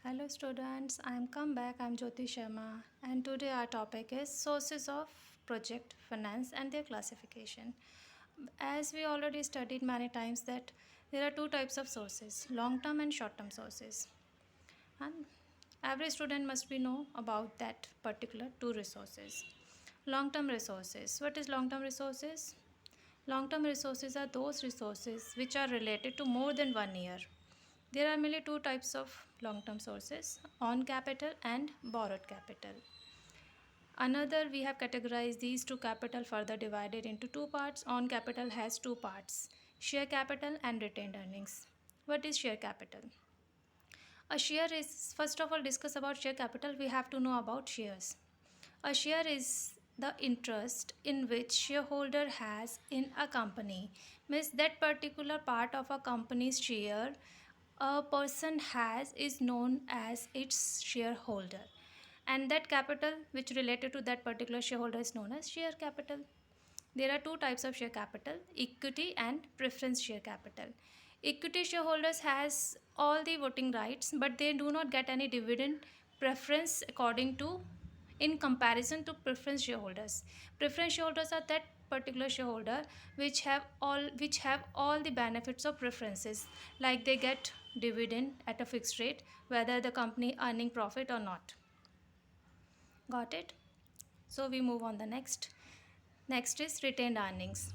Hello students, I am come back. I am Jyoti Sharma and today our topic is sources of project finance and their classification. As we already studied many times that there are two types of sources, long term and short term sources. And every student must be know about that particular two resources. Long term resources. What is long term resources? Long term resources are those resources which are related to more than 1 year. There are mainly two types of long term sources, on capital and borrowed capital. Another, we have categorized these two capital further divided into two parts. On capital has two parts, share capital and retained earnings. What is share capital? A share is, first of all, discuss about share capital, we have to know about shares. A share is the interest in which shareholder has in a company, means that particular part of a company's share a person has is known as its shareholder, and that capital which related to that particular shareholder is known as share capital. There are two types of share capital, equity and preference share capital. Equity shareholders has all the voting rights but they do not get any dividend preference according to in comparison to preference shareholders. Preference shareholders are that particular shareholder which have all the benefits of preferences, like they get dividend at a fixed rate whether the company earning profit or not. Got it? So we move on the next. Next is retained earnings.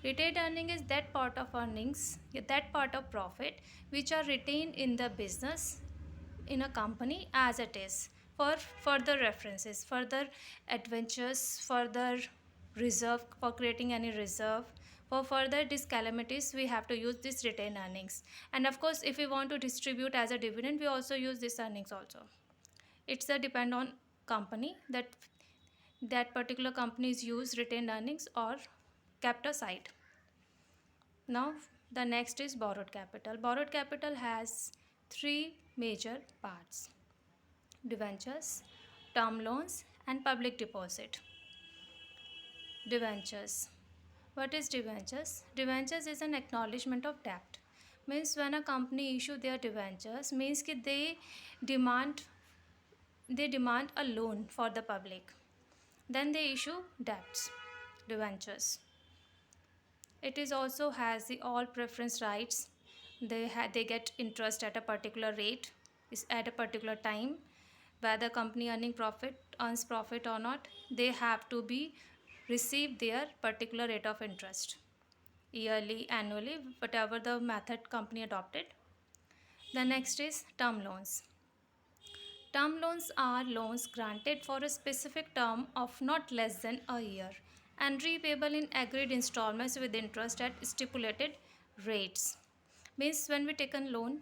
Retained earning is that part of earnings, that part of profit which are retained in the business in a company as it is for further references, further adventures, further reserve, for creating any reserve. For further these calamities, we have to use this retained earnings. And of course, if we want to distribute as a dividend, we also use this earnings also. It's a depend on company that particular companies use retained earnings or kept aside. Now the next is borrowed capital. Borrowed capital has three major parts: debentures, term loans and public deposit. Debentures. What is debentures? Debentures is an acknowledgement of debt. Means when a company issue their debentures, means that demand they demand a loan for the public. Then they issue debts, debentures. It is also has the all preference rights. They get interest at a particular rate, is at a particular time. Whether company earns profit or not, they have to be receive their particular rate of interest yearly, annually, whatever the method company adopted. The next is term loans. Term loans are loans granted for a specific term of not less than a year and repayable in agreed installments with interest at stipulated rates. Means when we take a loan,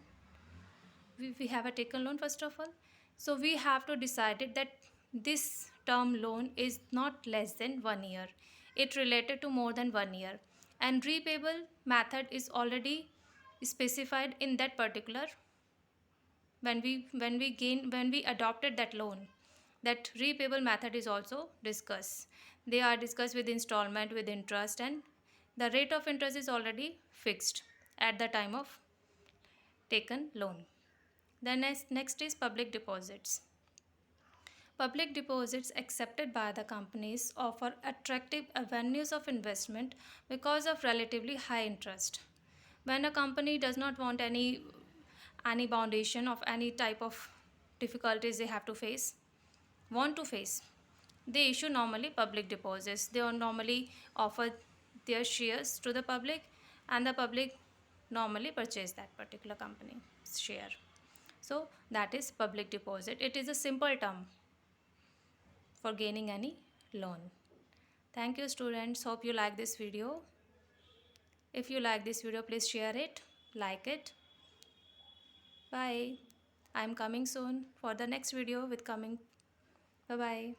we have a taken loan first of all. So we have to decide it that this term loan is not less than 1 year. It related to more than 1 year. And repayable method is already specified in that particular when we adopted that loan, that repayable method is also discussed. They are discussed with installment, with interest, and the rate of interest is already fixed at the time of taken loan. The next is public deposits. Public deposits accepted by the companies offer attractive avenues of investment because of relatively high interest. When a company does not want any foundation of any type of difficulties they have to face, want to face, they issue normally public deposits. They normally offer their shares to the public, and the public normally purchase that particular company share. So that is public deposit. It is a simple term for gaining any loan. Thank you students, hope you like this video. If you like this video, please share it, like it. Bye. I am coming soon for the next video with coming. Bye bye.